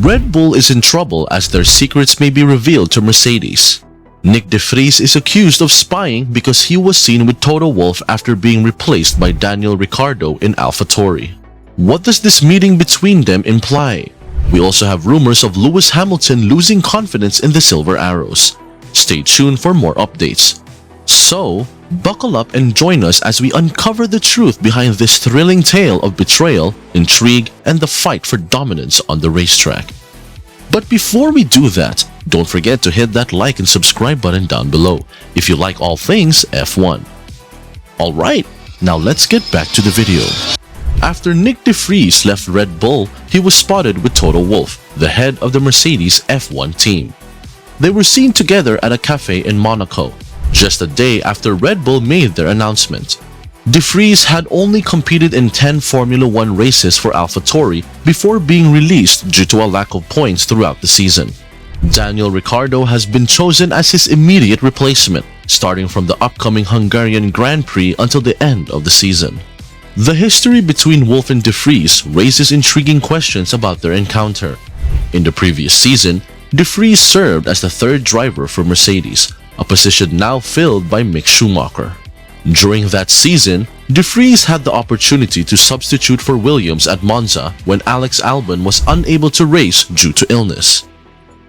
Red Bull is in trouble as their secrets may be revealed to Mercedes. Nyck De Vries is accused of spying because he was seen with Toto Wolff after being replaced by Daniel Ricciardo in AlphaTauri. What does this meeting between them imply? We also have rumors of Lewis Hamilton losing confidence in the Silver Arrows. Stay tuned for more updates. So, buckle up and join us as we uncover the truth behind this thrilling tale of betrayal, intrigue, and the fight for dominance on the racetrack. But before we do that, don't forget to hit that like and subscribe button down below if you like all things F1. Alright, now let's get back to the video. After Nyck De Vries left Red Bull, he was spotted with Toto Wolff, the head of the Mercedes F1 team. They were seen together at a cafe in Monaco, just a day after Red Bull made their announcement. De Vries had only competed in 10 Formula 1 races for AlphaTauri before being released due to a lack of points throughout the season. Daniel Ricciardo has been chosen as his immediate replacement, starting from the upcoming Hungarian Grand Prix until the end of the season. The history between Wolff and De Vries raises intriguing questions about their encounter. In the previous season, De Vries served as the third driver for Mercedes, a position now filled by Mick Schumacher. During that season, De Vries had the opportunity to substitute for Williams at Monza when Alex Albon was unable to race due to illness.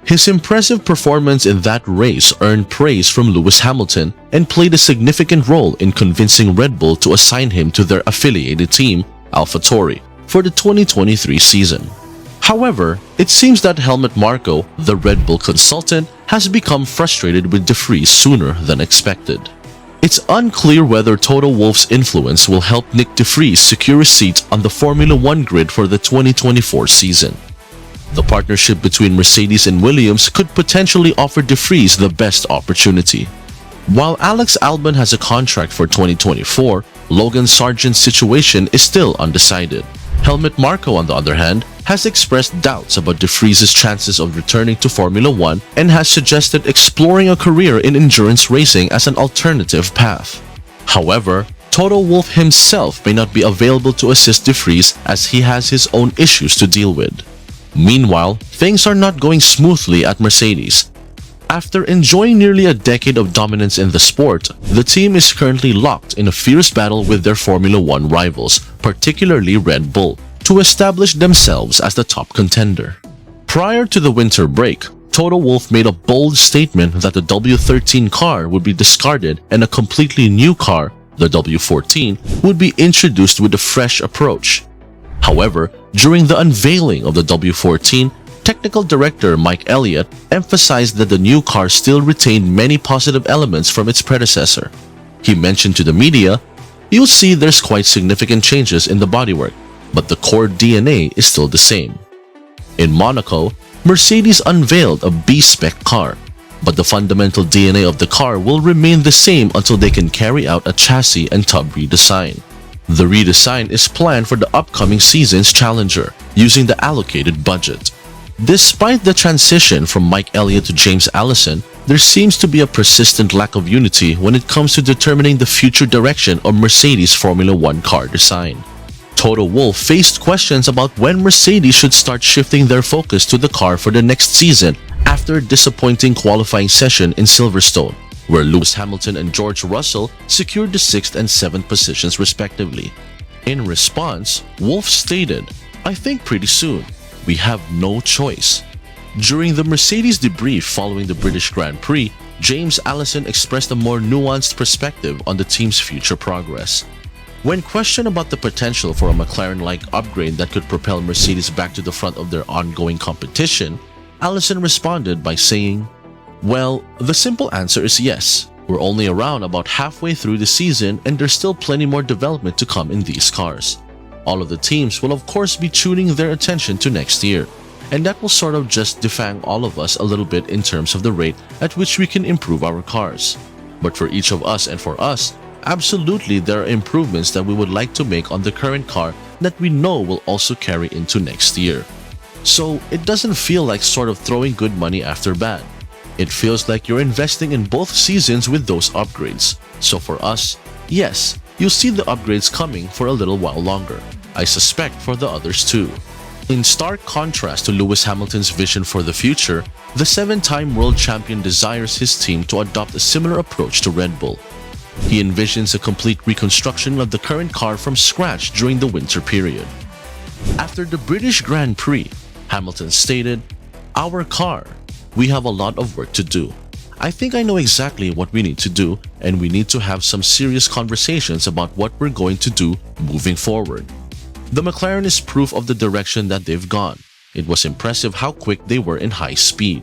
His impressive performance in that race earned praise from Lewis Hamilton and played a significant role in convincing Red Bull to assign him to their affiliated team, AlphaTauri, for the 2023 season. However, it seems that Helmut Marko, the Red Bull consultant, has become frustrated with De Vries sooner than expected. It's unclear whether Toto Wolff's influence will help Nyck De Vries secure a seat on the Formula 1 grid for the 2024 season. The partnership between Mercedes and Williams could potentially offer De Vries the best opportunity. While Alex Albon has a contract for 2024, Logan Sargent's situation is still undecided. Helmut Marko, on the other hand, has expressed doubts about De Vries' chances of returning to Formula 1 and has suggested exploring a career in endurance racing as an alternative path. However, Toto Wolff himself may not be available to assist De Vries as he has his own issues to deal with. Meanwhile, things are not going smoothly at Mercedes. After enjoying nearly a decade of dominance in the sport, the team is currently locked in a fierce battle with their Formula 1 rivals, particularly Red Bull, to establish themselves as the top contender. Prior to the winter break, Toto Wolff made a bold statement that the W13 car would be discarded and a completely new car, the W14, would be introduced with a fresh approach. However, during the unveiling of the W14, Technical Director Mike Elliott emphasized that the new car still retained many positive elements from its predecessor. He mentioned to the media, "You'll see there's quite significant changes in the bodywork, but the core DNA is still the same." In Monaco, Mercedes unveiled a B-spec car, but the fundamental DNA of the car will remain the same until they can carry out a chassis and tub redesign. The redesign is planned for the upcoming season's Challenger, using the allocated budget. Despite the transition from Mike Elliott to James Allison, there seems to be a persistent lack of unity when it comes to determining the future direction of Mercedes' Formula 1 car design. Toto Wolff faced questions about when Mercedes should start shifting their focus to the car for the next season after a disappointing qualifying session in Silverstone, where Lewis Hamilton and George Russell secured the 6th and 7th positions respectively. In response, Wolff stated, "I think pretty soon. We have no choice." During the Mercedes debrief following the British Grand Prix, James Allison expressed a more nuanced perspective on the team's future progress. When questioned about the potential for a McLaren-like upgrade that could propel Mercedes back to the front of their ongoing competition, Allison responded by saying, "Well, the simple answer is yes. We're only around about halfway through the season and there's still plenty more development to come in these cars. All of the teams will of course be tuning their attention to next year, and that will sort of just defang all of us a little bit in terms of the rate at which we can improve our cars. But for each of us and for us, absolutely there are improvements that we would like to make on the current car that we know will also carry into next year. So it doesn't feel like sort of throwing good money after bad. It feels like you're investing in both seasons with those upgrades. So for us, yes, you'll see the upgrades coming for a little while longer. I suspect for the others too." In stark contrast to Lewis Hamilton's vision for the future, the 7-time world champion desires his team to adopt a similar approach to Red Bull. He envisions a complete reconstruction of the current car from scratch during the winter period. After the British Grand Prix, Hamilton stated, "Our car. We have a lot of work to do. I think I know exactly what we need to do, and we need to have some serious conversations about what we're going to do moving forward." The McLaren is proof of the direction that they've gone. It was impressive how quick they were in high speed.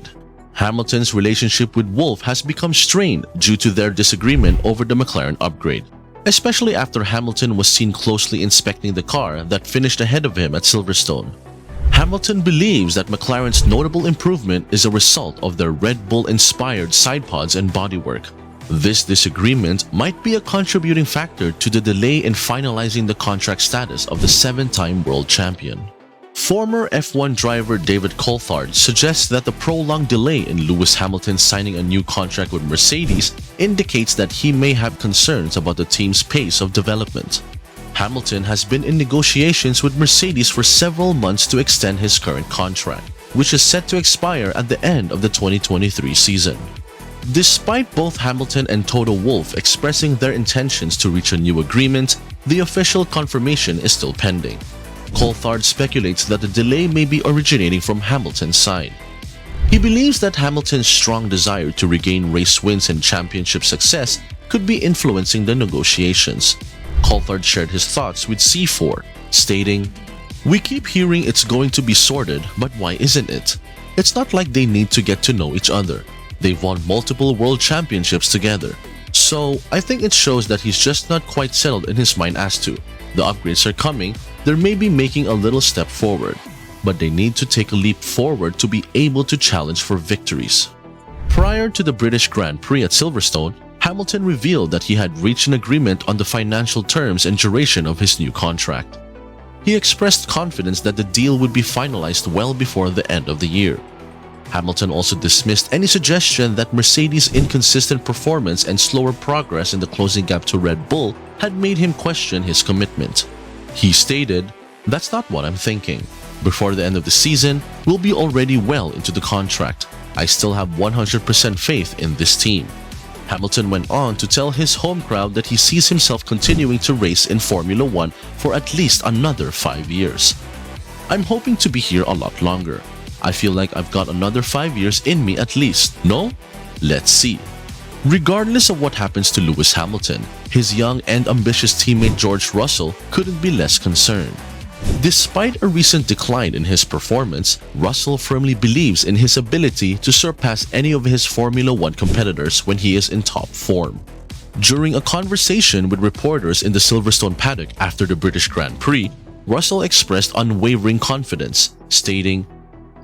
Hamilton's relationship with Wolff has become strained due to their disagreement over the McLaren upgrade, especially after Hamilton was seen closely inspecting the car that finished ahead of him at Silverstone. Hamilton believes that McLaren's notable improvement is a result of their Red Bull-inspired sidepods and bodywork. This disagreement might be a contributing factor to the delay in finalizing the contract status of the 7-time world champion. Former F1 driver David Coulthard suggests that the prolonged delay in Lewis Hamilton signing a new contract with Mercedes indicates that he may have concerns about the team's pace of development. Hamilton has been in negotiations with Mercedes for several months to extend his current contract, which is set to expire at the end of the 2023 season. Despite both Hamilton and Toto Wolff expressing their intentions to reach a new agreement, the official confirmation is still pending. Coulthard speculates that the delay may be originating from Hamilton's side. He believes that Hamilton's strong desire to regain race wins and championship success could be influencing the negotiations. Coulthard shared his thoughts with C4, stating, "We keep hearing it's going to be sorted, but why isn't it? It's not like they need to get to know each other. They've won multiple world championships together. So I think it shows that he's just not quite settled in his mind as to, the upgrades are coming, they may be making a little step forward, but they need to take a leap forward to be able to challenge for victories." Prior to the British Grand Prix at Silverstone, Hamilton revealed that he had reached an agreement on the financial terms and duration of his new contract. He expressed confidence that the deal would be finalized well before the end of the year. Hamilton also dismissed any suggestion that Mercedes' inconsistent performance and slower progress in the closing gap to Red Bull had made him question his commitment. He stated, "That's not what I'm thinking. Before the end of the season, we'll be already well into the contract. I still have 100% faith in this team." Hamilton went on to tell his home crowd that he sees himself continuing to race in Formula 1 for at least another 5 years. "I'm hoping to be here a lot longer. I feel like I've got another 5 years in me at least, no? Let's see." Regardless of what happens to Lewis Hamilton, his young and ambitious teammate George Russell couldn't be less concerned. Despite a recent decline in his performance, Russell firmly believes in his ability to surpass any of his Formula 1 competitors when he is in top form. During a conversation with reporters in the Silverstone paddock after the British Grand Prix, Russell expressed unwavering confidence, stating,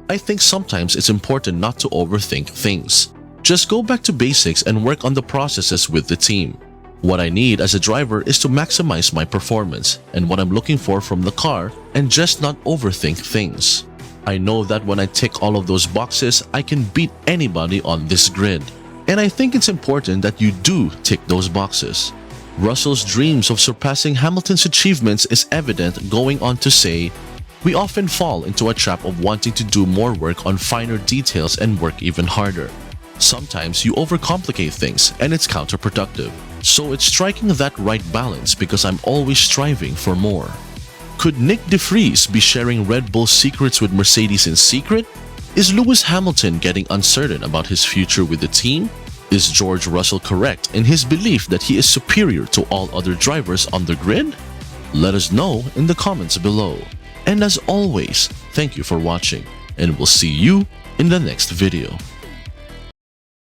"I think sometimes it's important not to overthink things. Just go back to basics and work on the processes with the team. What I need as a driver is to maximize my performance and what I'm looking for from the car and just not overthink things. I know that when I tick all of those boxes, I can beat anybody on this grid. And I think it's important that you do tick those boxes." Russell's dreams of surpassing Hamilton's achievements is evident, going on to say, "We often fall into a trap of wanting to do more work on finer details and work even harder. Sometimes you overcomplicate things and it's counterproductive. So it's striking that right balance because I'm always striving for more." Could Nyck De Vries be sharing Red Bull's secrets with Mercedes in secret? Is Lewis Hamilton getting uncertain about his future with the team? Is George Russell correct in his belief that he is superior to all other drivers on the grid? Let us know in the comments below. And as always, thank you for watching, and we'll see you in the next video.